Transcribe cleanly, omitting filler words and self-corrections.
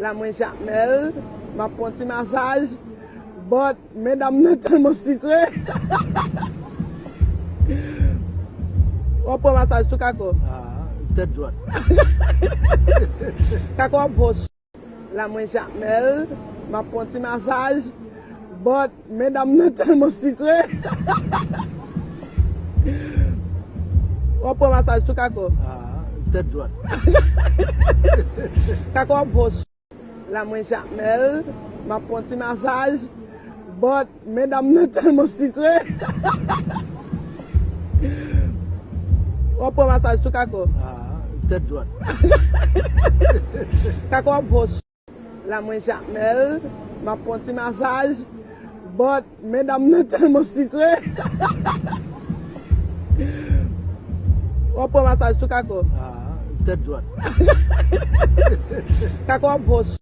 La mwen Jacmel, ma pon ti masaj, but mesdames nan telman sikre. Ou pon masaj sou kako? Tête droite. Kako ap vos. La mwen Jacmel, ma pon ti masaj, but mesdames nan telman sikre. Ou pon masaj sou kako? Tête droite. Kako ap vos. La mwen Jacmel, ma pon ti masaj, but mesdames nan telman sikre. Ou pon masaj sou kako? Tête droite. Kako ap vos. La mwen Jacmel, ma pon ti masaj, but mesdames nan telman sikre. Ou pon masaj sou kako? Tête droite. Kako ap vos.